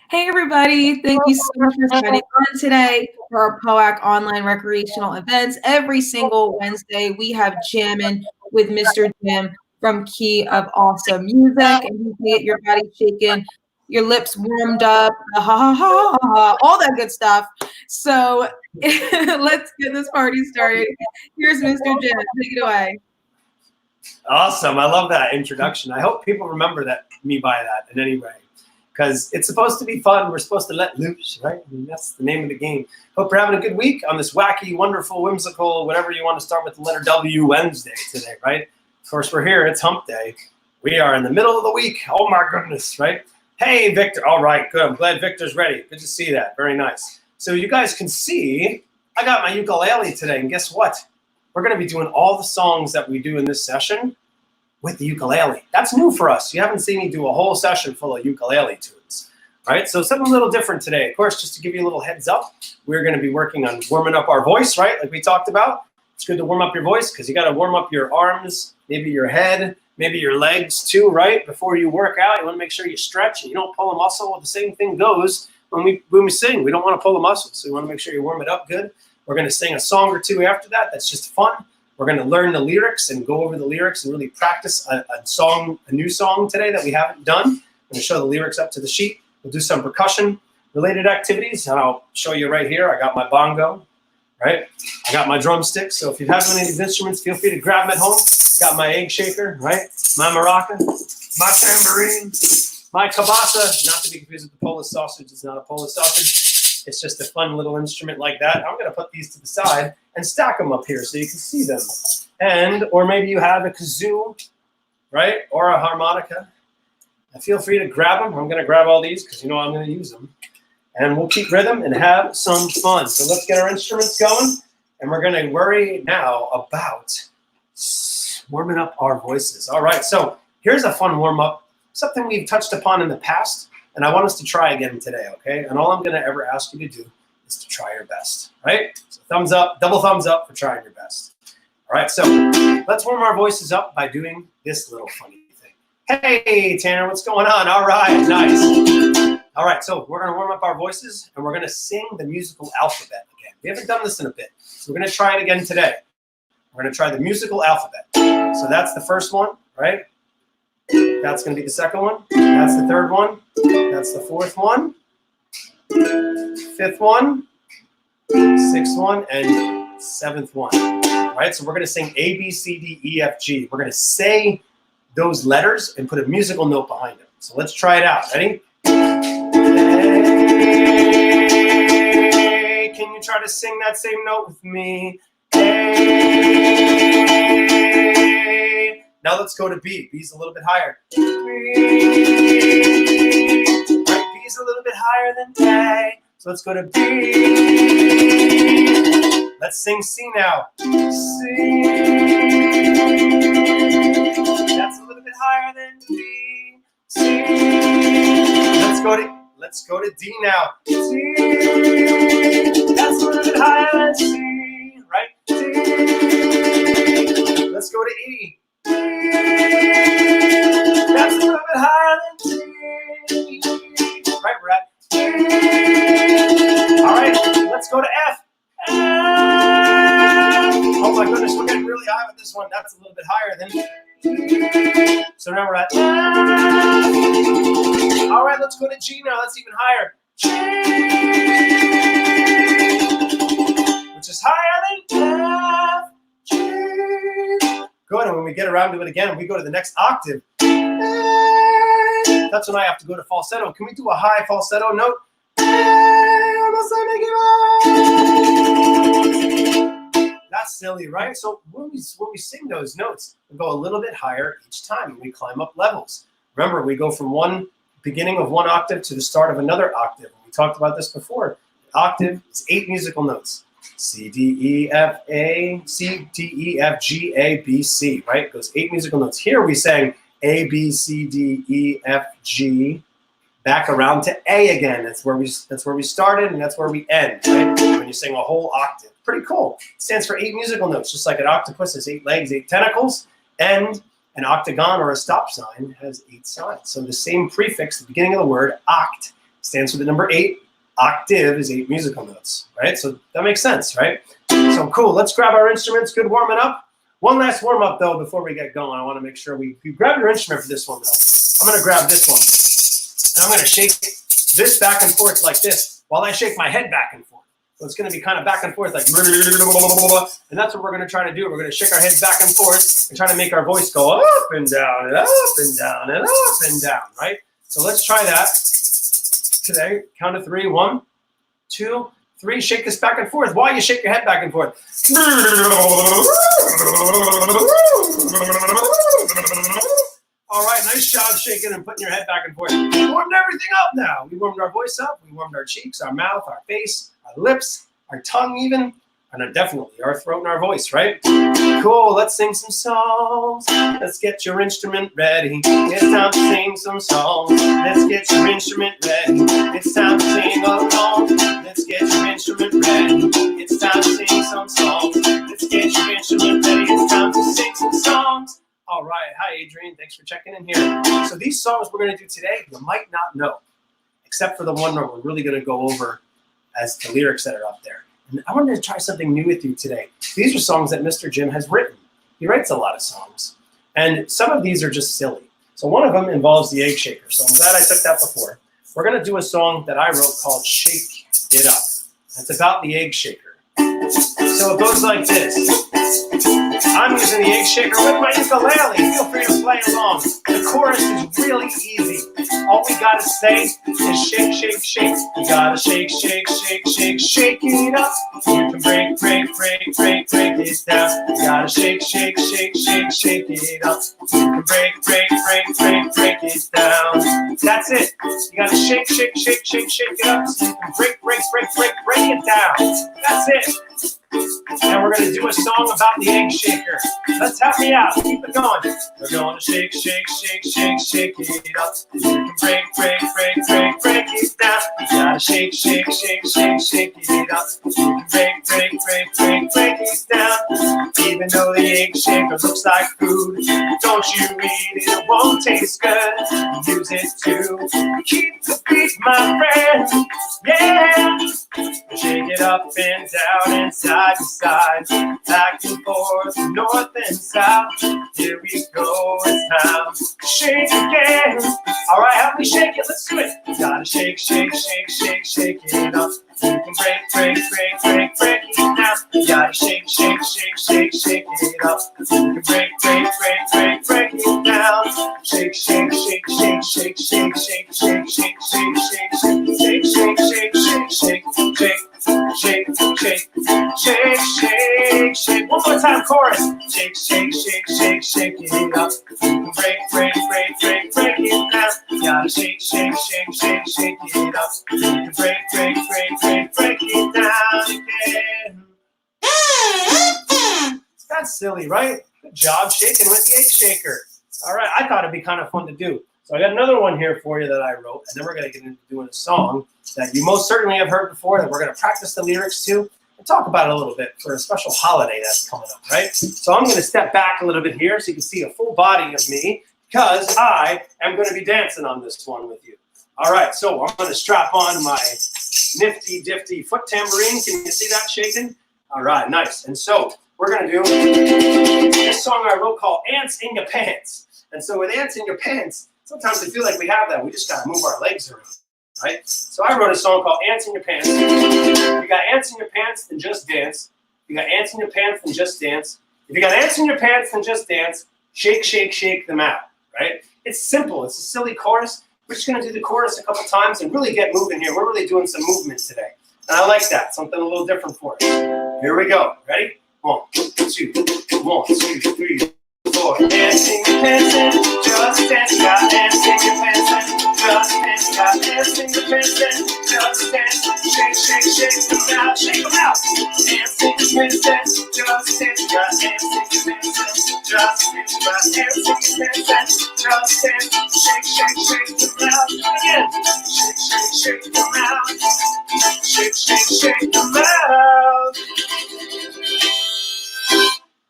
Hey everybody, thank you so much for signing on today for our POAC online recreational events. Every single Wednesday, we have jamming with Mr. Jim from Key of Awesome Music, and you can get your body shaking, your lips warmed up, ha ha ha, ha, all that good stuff. So let's get this party started. Here's Mr. Jim. Take it away. Awesome. I love that introduction. I hope people remember me by that in any way, because it's supposed to be fun. We're supposed to let loose, right? I mean, that's the name of the game. Hope you're having a good week on this wacky, wonderful, whimsical, whatever you want to start with the letter W Wednesday today, right? Of course, we're here. It's hump day. We are in the middle of the week. Oh, my goodness, right? Hey, Victor. All right, good. I'm glad Victor's ready. Good to see that. Very nice. So you guys can see I got my ukulele today, and guess what? We're going to be doing all the songs that we do in this session with the ukulele. That's new for us. You haven't seen me do a whole session full of ukulele tunes, right? So something a little different today. Of course, just to give you a little heads up, we're going to be working on warming up our voice, right? Like we talked about. It's good to warm up your voice because you got to warm up your arms, maybe your head, maybe your legs too, right? Before you work out, you want to make sure you stretch and you don't pull a muscle. Well, the same thing goes when we sing. We don't want to pull a muscle, so you want to make sure you warm it up good. We're going to sing a song or two after that. That's just fun. We're going to learn the lyrics and go over the lyrics and really practice a new song today that we haven't done. I'm going to show the lyrics up to the sheet. We'll do some percussion-related activities, and I'll show you right here. I got my bongo, right? I got my drumsticks. So if you have any of these instruments, feel free to grab them at home. Got my egg shaker, right? My maraca, my tambourine, my kielbasa. Not to be confused with the Polish sausage. It's not a Polish sausage. It's just a fun little instrument like that. I'm going to put these to the side and stack them up here so you can see them. Or maybe you have a kazoo, right? Or a harmonica. And feel free to grab them. I'm going to grab all these because you know I'm going to use them. And we'll keep rhythm and have some fun. So let's get our instruments going. And we're going to worry now about warming up our voices. All right, so here's a fun warm-up, something we've touched upon in the past. And I want us to try again today, okay? And all I'm going to ever ask you to do is to try your best, right? So thumbs up, double thumbs up for trying your best. All right, so let's warm our voices up by doing this little funny thing. Hey, Tanner, what's going on? All right, nice. All right, so we're going to warm up our voices, and we're going to sing the musical alphabet again. We haven't done this in a bit, so we're going to try it again today. We're going to try the musical alphabet. So that's the first one, right? That's going to be the second one. That's the third one. That's the fourth one. Fifth one. Sixth one. And seventh one. All right, so we're going to sing A, B, C, D, E, F, G. We're going to say those letters and put a musical note behind them. So let's try it out. Ready? A. Can you try to sing that same note with me? A. Now let's go to B. B's a little bit higher. B. Right, B's a little bit higher than A. So let's go to B. Let's sing C now. C. That's a little bit higher than B. C. Let's go to D now. D. That's a little bit higher than C. Right? D. Let's go to E. That's a little bit higher than D. Right, we're at D. All right, let's go to F. F. Oh my goodness, we're getting really high with this one. That's a little bit higher than D. So now we're at F. All right, let's go to G now. That's even higher. G. Which is higher than F. G. Good, and when we get around to it again, we go to the next octave. That's when I have to go to falsetto. Can we do a high falsetto note? That's silly, right? So when we sing those notes, we go a little bit higher each time, and we climb up levels. Remember, we go from one beginning of one octave to the start of another octave. We talked about this before. Octave is 8 musical notes. C, D, E, F, A, C, D, E, F, G, A, B, C, right? It goes 8 musical notes. Here we sang A, B, C, D, E, F, G, back around to A again. That's where we started, and that's where we end, right? When you sing a whole octave. Pretty cool. It stands for 8 musical notes, just like an octopus has 8 legs, 8 tentacles, and an octagon or a stop sign has 8 sides. So the same prefix at the beginning of the word, oct, stands for the number 8. Octave is 8 musical notes, right? So that makes sense, right? So cool. Let's grab our instruments. Good warming up. One last warm up though before we get going. I want to make sure you grab your instrument for this one though. I'm going to grab this one, and I'm going to shake this back and forth like this while I shake my head back and forth. So it's going to be kind of back and forth like, and that's what we're going to try to do. We're going to shake our heads back and forth and try to make our voice go up and down and up and down and up and down, right? So let's try that today. Count to 3. 1, 2, 3. Shake this back and forth while you shake your head back and forth. All right, nice job shaking and putting your head back and forth. We warmed everything up now. We warmed our voice up. We warmed our cheeks, our mouth, our face, our lips, our tongue even, and definitely our throat and our voice, right? Cool, let's sing some songs. Let's get your instrument ready. It's time to sing some songs. Let's get your instrument ready. It's time to sing along. Let's get your instrument ready. It's time to sing some songs. Let's get your instrument ready. It's time to sing some songs. All right, hi Adrian, thanks for checking in here. So these songs we're gonna do today, you might not know, except for the one that we're really gonna go over as the lyrics that are up there. And I wanted to try something new with you today. These are songs that Mr. Jim has written. He writes a lot of songs. And some of these are just silly. So one of them involves the egg shaker. So I'm glad I took that before. We're gonna do a song that I wrote called Shake It Up. It's about the egg shaker. So it goes like this. I'm using the egg shaker with my ukulele. Feel free to play along. The chorus is really easy. All we gotta say is shake, shake, shake. You gotta shake, shake, shake, shake, shake it up. You can break, break, break, break, break it down. You gotta shake, shake, shake, shake, shake it up. You can break, break, break, break, break it down. That's it. You gotta shake, shake, shake, shake, shake it up. So you can break, break, break, break, break it down. That's it. And we're going to do a song about the egg shaker. Let's help me out. Keep it going. We're going to shake, shake, shake, shake, shake it up. You can break, break, break, break, break it down. You gotta shake, shake, shake, shake, shake it up. You can break, break, break, break, break it down. Even though the egg shaker looks like food, don't you eat it, it won't taste good. Use it to keep the beat, my friend. Yeah. Shake it up and down and side to side, back and forth, north and south. Here we go, it's time to shake again. All right, help me shake it, let's do it. You gotta shake, shake, shake, shake, shake it up. You can break, break, break, break, break it down. You gotta shake, shake, shake, shake, shake it up. You can break, break, break, break, break it down. Shake, shake, shake, shake, shake, shake, shake, shake, shake, shake, shake, shake, shake, shake, shake, shake, shake. Shake, shake, shake, shake, shake. One more time, chorus. Shake, shake, shake, shake, shake it up. You can break, break, break, break, break it down. You gotta shake, shake, shake, shake, shake it up. You can break, break, break, break, break it down again. That's silly, right? Good job shaking with the egg shaker. All right, I thought it'd be kind of fun to do. So I got another one here for you that I wrote, and then we're going to get into doing a song that you most certainly have heard before, that we're going to practice the lyrics to and talk about it a little bit for a special holiday that's coming up, right? So I'm going to step back a little bit here so you can see a full body of me, because I am going to be dancing on this one with you. All right, so I'm going to strap on my nifty, difty foot tambourine. Can you see that shaking? All right, nice. And so we're going to do this song I wrote called Ants in Your Pants. And so with ants in your pants, sometimes I feel like we have that. We just got to move our legs around, right? So I wrote a song called Ants in Your Pants. If you got ants in your pants, then just dance. If you got ants in your pants, then just dance. If you got ants in your pants, then just dance. Shake, shake, shake them out, right? It's simple. It's a silly chorus. We're just going to do the chorus a couple times and really get moving here. We're really doing some movement today. And I like that. Something a little different for us. Here we go. Ready? 1, 2, 1, 2, 3, 4. Ants in your pants and just dance. Got ants in your pants and just dance. Got ants in your pants and just dance. Shake, shake, shake them out. Shake them out. Ants in your pants and just dance. Got ants in your pants and just dance. Got ants in your pants and just dance. Shake, shake, shake them out. Again. Shake, shake, shake them out. Shake, shake, shake them out.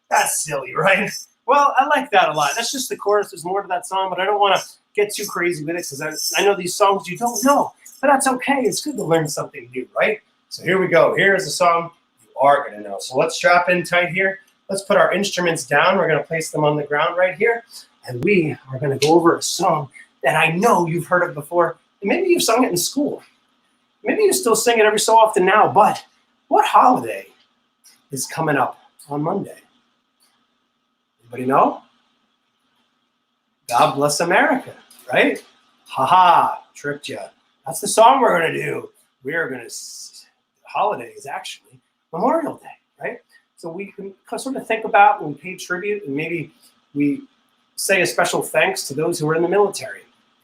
That's silly, right? Well, I like that a lot. That's just the chorus. There's more to that song, but I don't want to get too crazy with it because I know these songs you don't know, but that's okay. It's good to learn something new, right? So here we go. Here's a song you are going to know. So let's strap in tight here. Let's put our instruments down. We're going to place them on the ground right here. And we are going to go over a song that I know you've heard of before. And maybe you've sung it in school. Maybe you still sing it every so often now, but what holiday is coming up on Monday? Anybody know? God Bless America, right? Haha, tricked you. That's the song we're going to do. We are going to, the holiday is actually Memorial Day, right? So we can sort of think about when we pay tribute and maybe we say a special thanks to those who are in the military,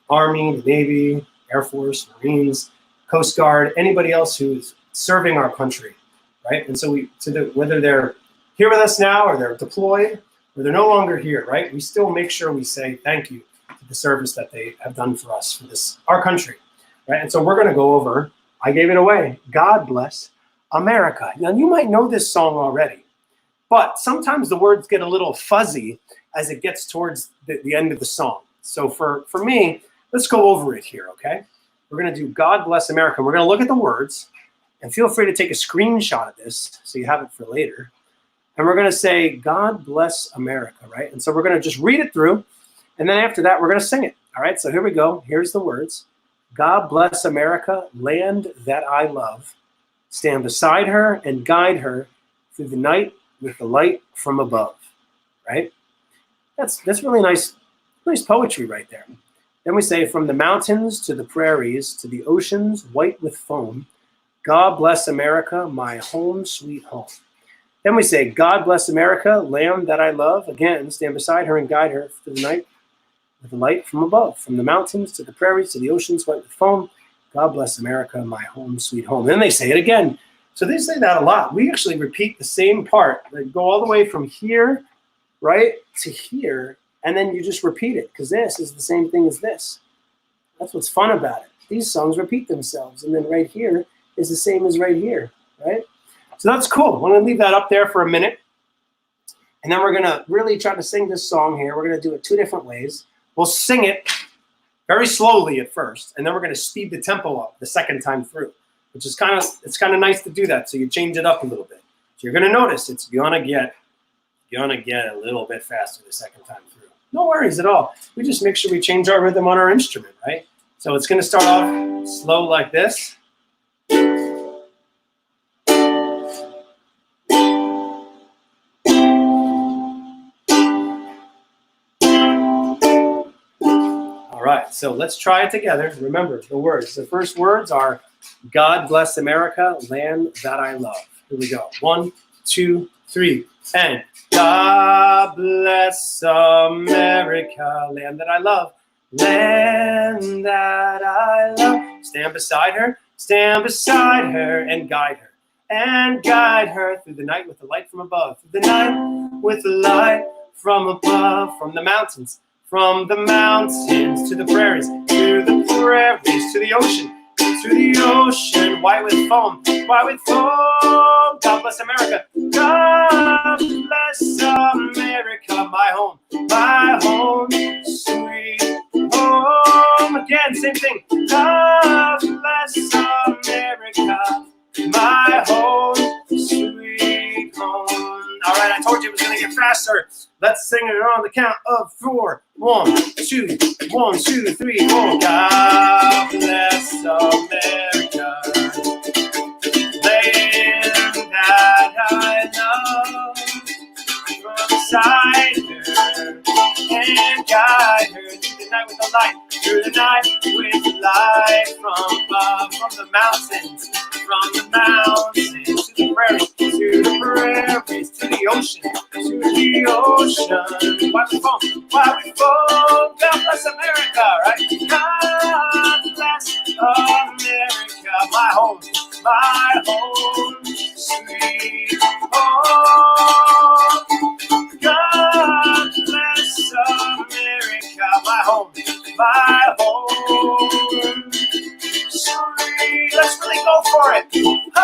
Army, the Navy, Air Force, Marines, Coast Guard, anybody else who is serving our country, right? And so whether they're here with us now or they're deployed or they're no longer here, right? We still make sure we say thank you to the service that they have done for us, for this, our country, right? And so we're going to go over, I gave it away, God Bless America. Now, you might know this song already, but sometimes the words get a little fuzzy as it gets towards the end of the song. So for me, let's go over it here, okay? We're going to do God Bless America. We're going to look at the words, and feel free to take a screenshot of this so you have it for later. And we're going to say, God Bless America, right? And so we're going to just read it through, and then after that, we're going to sing it, all right? So here we go. Here's the words. God bless America, land that I love. Stand beside her and guide her through the night with the light from above, right? That's really nice poetry right there. Then we say, from the mountains to the prairies to the oceans white with foam, God bless America, my home, sweet home. Then we say, God bless America, land that I love. Again, stand beside her and guide her through the night with the light from above. From the mountains to the prairies to the oceans white with foam, God bless America, my home, sweet home. Then they say it again. So they say that a lot. We actually repeat the same part. They go all the way from here, right, to here, and then you just repeat it because this is the same thing as this. That's what's fun about it. These songs repeat themselves, and then right here is the same as right here, right? So that's cool. I'm going to leave that up there for a minute, and then we're going to really try to sing this song here. We're going to do it two different ways. We'll sing it very slowly at first, and then we're going to speed the tempo up the second time through, which is kind of nice to do that. So you change it up a little bit. So you're going to notice it's going to get a little bit faster the second time through. No worries at all. We just make sure we change our rhythm on our instrument, right? So it's going to start off slow like this. All right, so let's try it together. Remember the words. The first words are God bless America, land that I love. Here we go. 1, 2, 3, and God bless America, land that I love, land that I love. Stand beside her, and guide her through the night with the light from above, through the night with the light from above, from the mountains to the prairies, to the ocean, white with foam, God bless America, God bless America, my home, sweet home. Again, same thing, God bless America, my home, sweet home. All right, I told you it was going to get faster. Let's sing it on the count of 4. 1, 2, 1, 2, 3, 4. God bless America, land that I love. From beside her and guide her through the night with the light, from above, from the mountains to the prairies, to the ocean, white with foam, God bless America, right? God bless America, my home, sweet home. God bless America, my home, sweet. Let's really go for it. Oh.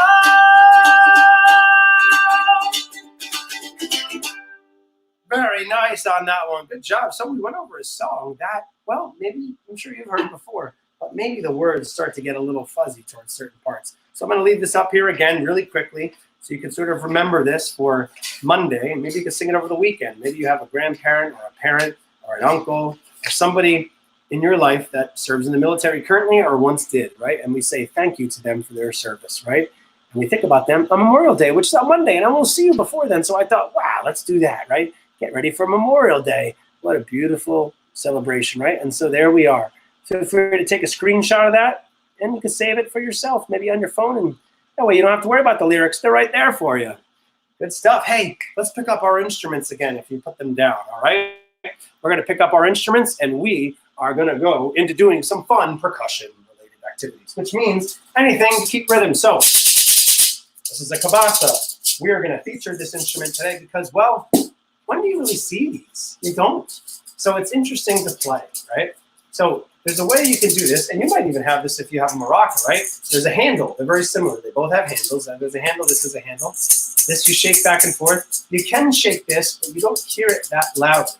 Very Very nice on that one. Good job. So we went over a song that, well, maybe, I'm sure you've heard it before, but maybe the words start to get a little fuzzy towards certain parts. So I'm going to leave this up here again really quickly so you can sort of remember this for Monday, and maybe you can sing it over the weekend. Maybe you have a grandparent or a parent or an uncle or somebody in your life that serves in the military currently or once did, right? And we say thank you to them for their service, right? And we think about them on Memorial Day, which is on Monday, and I won't see you before then. So I thought, wow, let's do that, right? Get ready for Memorial Day. What a beautiful celebration, right? And so there we are. Feel free to take a screenshot of that, and you can save it for yourself, maybe on your phone, and that way you don't have to worry about the lyrics. They're right there for you. Good stuff. Hey, let's pick up our instruments again if you put them down, all right? We're going to pick up our instruments, and we are going to go into doing some fun percussion-related activities, which means anything to keep rhythm. So this is a cabasa. We are going to feature this instrument today because, well, when do you really see these? You don't. So it's interesting to play, right? So there's a way you can do this, and you might even have this if you have a maraca, right? There's a handle. They're very similar. They both have handles. There's a handle. This is a handle. This you shake back and forth. You can shake this, but you don't hear it that loudly.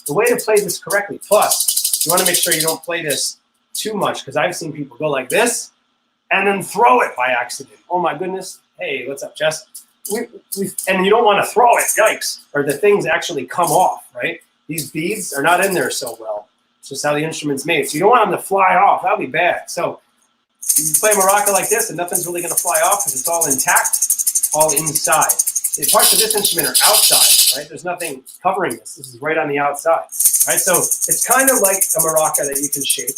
The way to play this correctly, plus, you want to make sure you don't play this too much, because I've seen people go like this and then throw it by accident. Oh my goodness. Hey, what's up, Jess? And you don't want to throw it, yikes, or the things actually come off, right? These beads are not in there so well. It's just how the instrument's made. So you don't want them to fly off. That would be bad. So you play a maraca like this, and nothing's really going to fly off because it's all intact, all inside. The parts of this instrument are outside, right? There's nothing covering this. This is right on the outside, right? So it's kind of like a maraca that you can shake.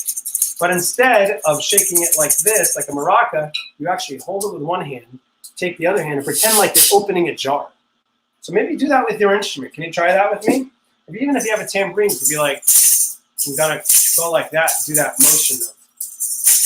But instead of shaking it like this, like a maraca, you actually hold it with one hand, take the other hand, and pretend like you're opening a jar. So maybe do that with your instrument. Can you try that with me? Even if you have a tambourine, you could be like, you gotta go like that, do that motion of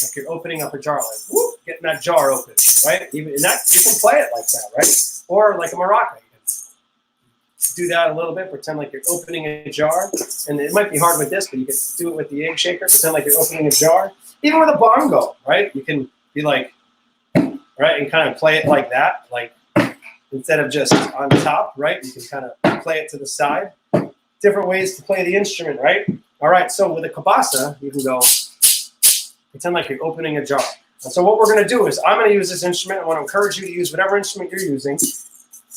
like you're opening up a jar, like whoop, getting that jar open, right? Even in that, you can play it like that, right? Or like a maraca. You can do that a little bit, pretend like you're opening a jar. And it might be hard with this, but you can do it with the egg shaker, pretend like you're opening a jar. Even with a bongo, right? You can be like, right, and kind of play it like that, like instead of just on top, right? You can kind of play it to the side. Different ways to play the instrument, right? All right, so with a cabasa, you can go pretend like you're opening a jar. And so what we're going to do is I'm going to use this instrument. I want to encourage you to use whatever instrument you're using.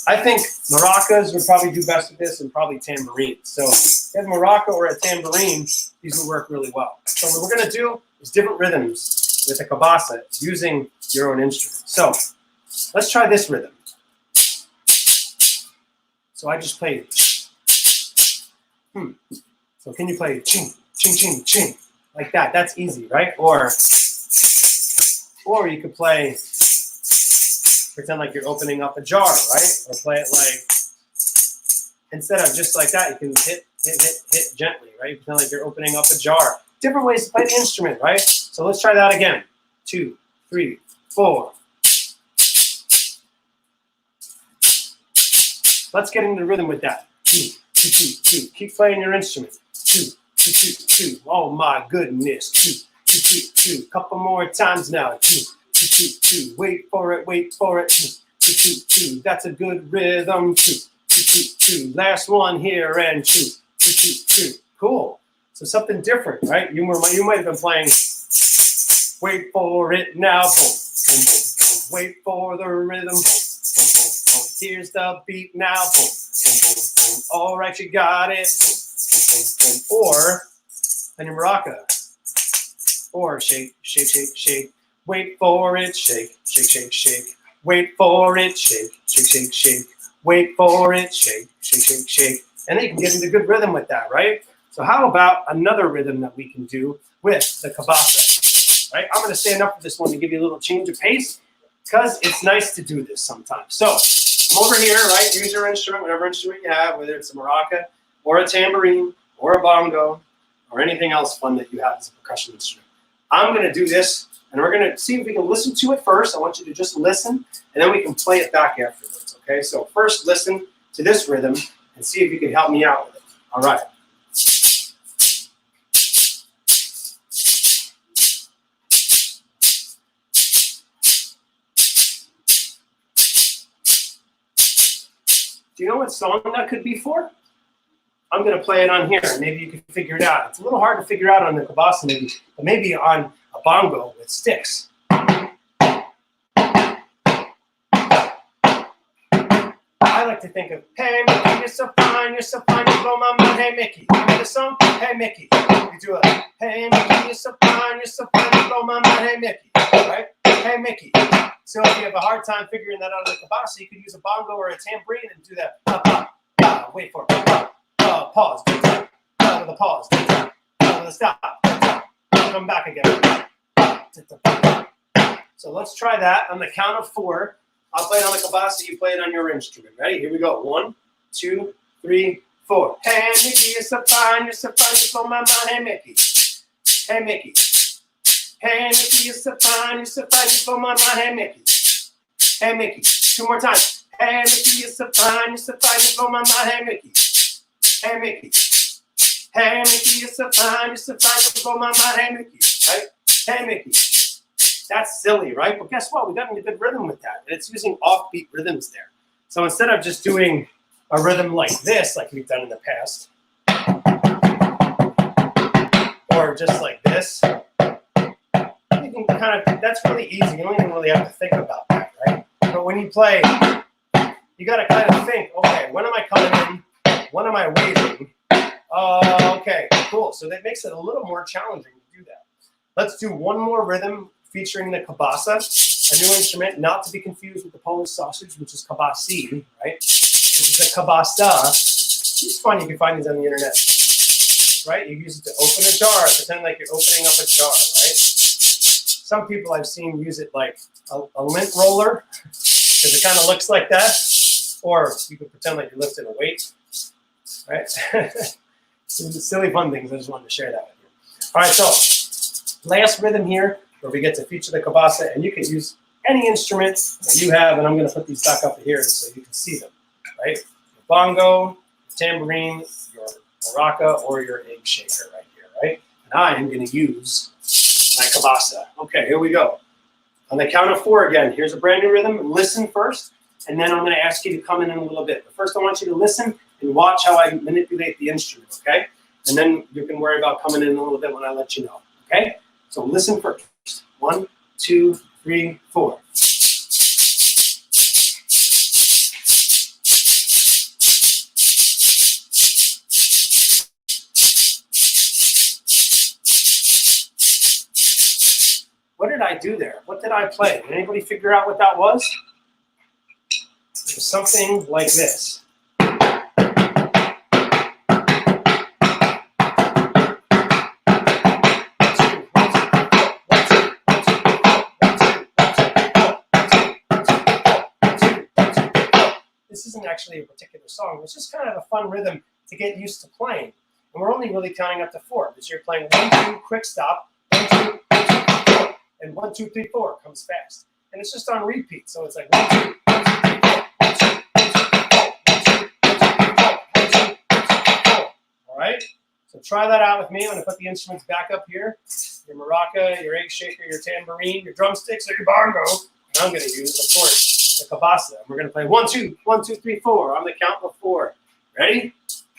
I think maracas would probably do best with this, and probably tambourines. So if you have a maraca or a tambourine, these will work really well. So what we're going to do is different rhythms with a cabasa using your own instrument. So let's try this rhythm. So I just played. So can you play ching, ching, ching, ching, like that? That's easy, right? Or you could play, pretend like you're opening up a jar, right? Or play it like, instead of just like that, you can hit gently, right? Pretend like you're opening up a jar. Different ways to play the instrument, right? So let's try that again. 2, 3, 4. Let's get into the rhythm with that. 2, 2, 2, 2. Keep playing your instrument. 2, 2, 2, 2. Oh my goodness. 2, 2, 2, 2. Couple more times now. 2, 2, 2, 2. Wait for it, wait for it. 2, 2, 2, 2. That's a good rhythm. 2, 2, 2, 2. Last one here and 2, 2, 2, 2. Cool. So something different, right? You might have been playing. Wait for it now. Boom, boom, boom, boom. Wait for the rhythm. Boom, boom, boom, boom. Here's the beat now. Boom, boom, boom, boom. All right, you got it. Boom, boom, boom, boom. Or on your maraca. Or shake, shake, shake, shake. Wait for it. Shake, shake, shake, shake. Wait for it. Shake, shake, shake, shake. Wait for it. Shake, shake, shake, shake. And then you can get into good rhythm with that, right? So how about another rhythm that we can do with the cabasa, right? I'm going to stand up for this one to give you a little change of pace because it's nice to do this sometimes. So I'm over here, right? Use your instrument, whatever instrument you have, whether it's a maraca or a tambourine or a bongo or anything else fun that you have as a percussion instrument. I'm going to do this, and we're going to see if we can listen to it first. I want you to just listen, and then we can play it back afterwards, okay? So first listen to this rhythm and see if you can help me out with it. All right. Do you know what song that could be for? I'm going to play it on here. Maybe you can figure it out. It's a little hard to figure out on the kabasa, maybe, but maybe on a bongo with sticks. I like to think of, hey, Mickey, you're so fine, you blow my mind. Hey, Mickey, you know the song? Hey, Mickey. You do a, hey, Mickey, you're so fine, you blow my mind. Hey, Mickey, right? Hey, Mickey. So if you have a hard time figuring that out of the kabasa, you could use a bongo or a tambourine and do that. Wait for it. Pause. With a pause. With a stop. Come back again. So let's try that on the count of 4. I'll play it on the kabasa, you play it on your instrument. Ready? Here we go. 1, 2, 3, 4. Hey, Mickey, you're so fine, you blow my mind. Hey, Mickey. Hey, Mickey. Hey, Mickey, you're so fine, you blow my mind. Hey, Mickey. Hey, Mickey. 2 more times. Hey, Mickey, you're so fine, you blow my mind. Hey, Mickey. Hey, Mickey. Hey, Mickey, you're so fine, you blow my mind. Hey, Mickey. Right? Hey, Mickey. That's silly, right? But guess what? We got a good rhythm with that. And it's using offbeat rhythms there. So instead of just doing a rhythm like this, like we've done in the past, or just like this, you can kind of, that's really easy. You don't even really have to think about that, right? But when you play, you got to kind of think, okay, when am I coming in? When am I waiting? Okay, cool. So that makes it a little more challenging to do that. Let's do one more rhythm featuring the kabasa, a new instrument, not to be confused with the Polish sausage, which is kabasi, right? This is a kabasa. It's fun. You can find these on the internet, right? You use it to open a jar, pretend like you're opening up a jar, right? Some people I've seen use it like a lint roller, because it kind of looks like that. Or you can pretend like you're lifting a weight, right? Some silly fun things. I just wanted to share that with you. All right, so last rhythm here, where we get to feature the kabasa, and you can use any instrument that you have, and I'm going to put these back up here so you can see them, right? Your bongo, your tambourine, your maraca, or your egg shaker right here, right? And I am going to use my kabasa. Okay, here we go. On the count of 4 again, here's a brand new rhythm. Listen first, and then I'm going to ask you to come in a little bit. But first I want you to listen and watch how I manipulate the instrument, okay? And then you can worry about coming in a little bit when I let you know, okay? So listen first. 1, 2, 3, 4. What did I do there? What did I play? Did anybody figure out what that was? It was something like this. This isn't actually a particular song. It's just kind of a fun rhythm to get used to playing. And we're only really counting up to 4 because you're playing 1, 2, quick stop, 1, 2, 1, 2, 3, 4, and 1, 2, 3, 4 comes fast. And it's just on repeat. So it's like 1, 2, 1, 2, 3, 4, 1, 2, 1, 2, 3, 4, 1, 2, 1, 2, 1, 2, 1, 2, 4. All right? So try that out with me. I'm going to put the instruments back up here. Your maraca, your egg shaker, your tambourine, your drumsticks, or your bongo. And I'm going to use, of course, the kabasa. We're going to play 1, 2, 1, 2, 3, 4 on the count of 4. Ready?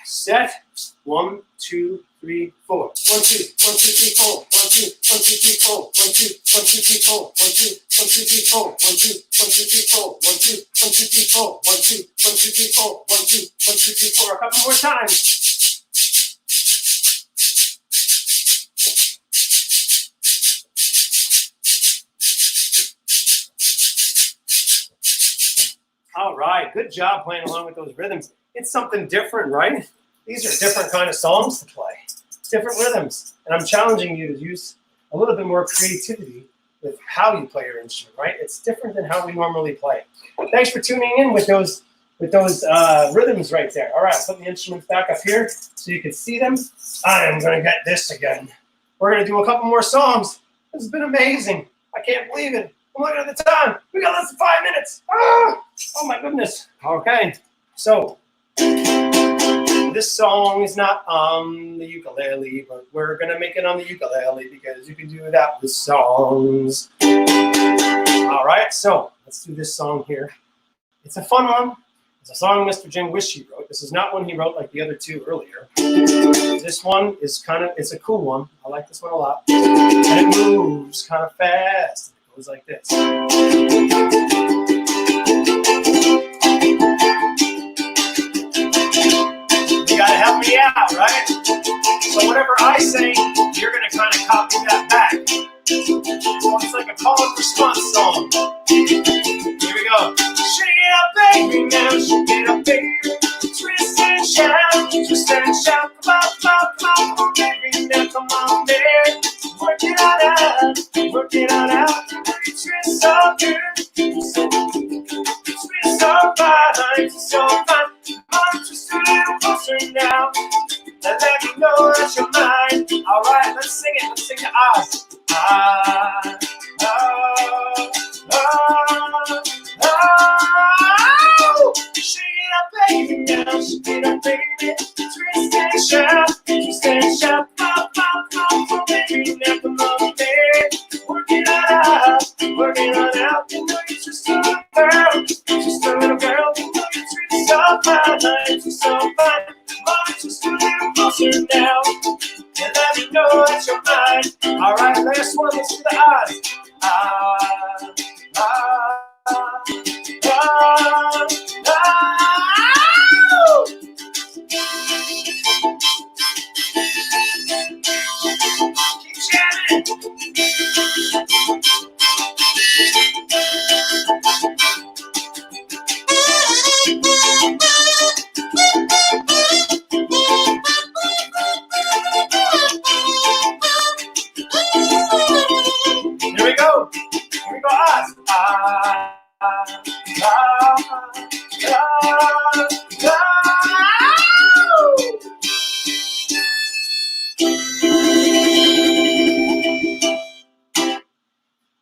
Set. 1, 2, 3, 4. 1, 2, 1, 2, 3, 4. 1, 2, 1, 2, 3, 4. 1, 2, 1, 2, 3, 4. 1, 2, 1, 2, 3, 4. 1, 2, 1, 2, 3, 4. 1, 2, 1, 2, 3, 4. 1, 2, 1, 2, 3, 4. 1, 2, 1, 2, 3, 4. A couple more times. All right, good job playing along with those rhythms. It's something different, right? These are different kind of songs to play, different rhythms. And I'm challenging you to use a little bit more creativity with how you play your instrument, right? It's different than how we normally play. Thanks for tuning in with those rhythms right there. All right, put the instruments back up here so you can see them. I am going to get this again. We're going to do a couple more songs. This has been amazing. I can't believe it. I'm looking at the time. We got less than 5 minutes. Oh my goodness. Okay, so this song is not on the ukulele, but we're going to make it on the ukulele because you can do that with songs. All right, so let's do this song here. It's a fun one. It's a song Mr. Jim wished he wrote. This is not one he wrote like the other two earlier. This one is it's a cool one. I like this one a lot. And it moves kind of fast. It goes like this. You gotta help me out, right? So whatever I say, you're gonna kind of copy that back. So it's like a call and response song. Here we go. Shake it up, baby, now shake it up, baby. Twist and shout, twist and shout. Come on, come on, come on, baby, now come on, baby. Work it on out, work it on out. Twist so good, twist so fine, so fine. Come on, twist a little closer now. Let me know that you're mine. All right, let's sing it. Let's sing the Oz. Ah, oh, oh, oh. Shake it up, baby, now. Shake it up, baby. Twist and shout, twist and shout. Come on, come on, baby, now come on, baby. Work it on out, work it on out. You know you're just a little girl, just a little girl. You know you're treating so fine, you're so fine. Just a little closer now, and let me know that you're mine. All right, last one. Let's do the Oz. Ah, ah, ah, ah. Keep jamming. Here we go. Here we go, Oz. Ah, ah, ah, ah, ah.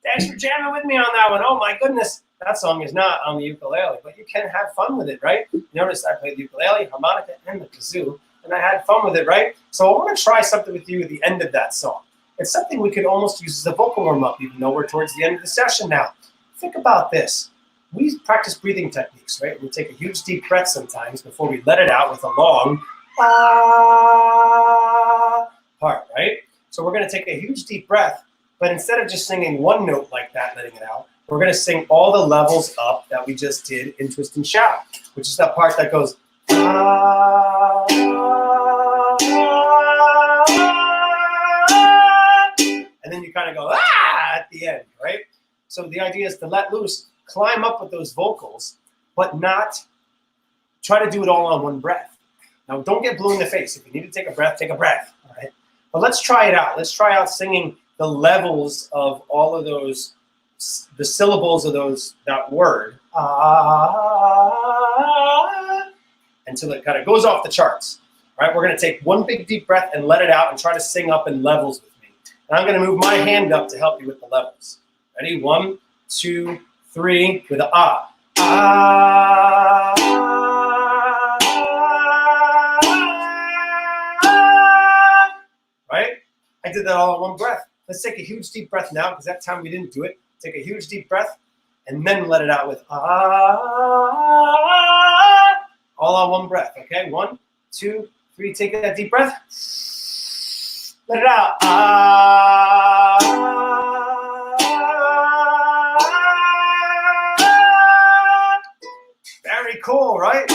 Thanks for jamming with me on that one. Oh my goodness. That song is not on the ukulele, but you can have fun with it, right? Notice I played the ukulele, harmonica, and the kazoo, and I had fun with it, right? So I want to try something with you at the end of that song. It's something we could almost use as a vocal warm-up, even though we're towards the end of the session now. Think about this. We practice breathing techniques, right? We take a huge deep breath sometimes before we let it out with a long ah part, right? So we're going to take a huge deep breath, but instead of just singing one note like that, letting it out, we're going to sing all the levels up that we just did in Twist and Shout, which is that part that goes ah, and then you kind of go ah at the end, right? So the idea is to let loose, climb up with those vocals, but not try to do it all on one breath. Now, don't get blue in the face. If you need to take a breath, all right? But let's try it out. Let's try out singing the levels of all of those, the syllables of that word, until it kind of goes off the charts. All right, we're going to take one big deep breath and let it out and try to sing up in levels with me. And I'm going to move my hand up to help you with the levels. Ready? 1, 2, 3, with the ah. Ah. Right? I did that all in one breath. Let's take a huge deep breath now, because that time we didn't do it. Take a huge deep breath and then let it out with ah. All on one breath, okay? 1, 2, 3, take that deep breath. Let it out. Ah. Very cool, right?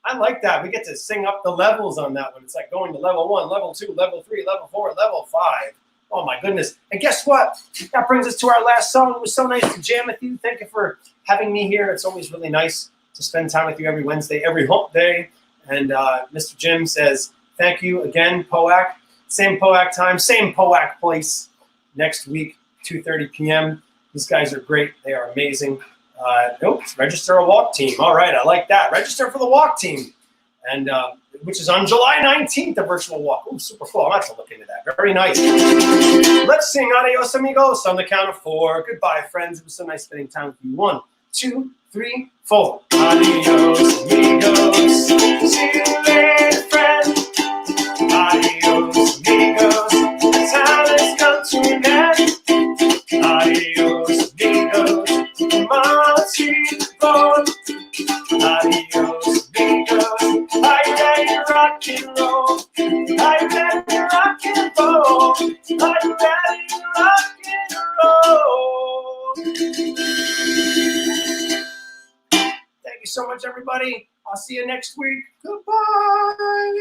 I like that. We get to sing up the levels on that one. It's like going to level 1, level 2, level 3, level 4, level 5. Oh my goodness. And guess what? That brings us to our last song. It was so nice to jam with you. Thank you for having me here. It's always really nice to spend time with you every Wednesday, every hump day. And Mr. Jim says, thank you again, POAC. Same POAC time, same POAC place next week, 2:30 p.m. These guys are great. They are amazing. Register a walk team. All right, I like that. Register for the walk team, and which is on July 19th, the virtual walk. Oh, super cool. I'll have to look into that. Very nice. Let's sing Adios Amigos on the count of 4. Goodbye, friends. It was so nice spending time with you. 1, 2, 3, 4. Adios amigos. See you later, friend. Adios amigos. The time has come to an end. Adios amigos. Adios. Thank you so much, everybody. I'll see you next week. Goodbye.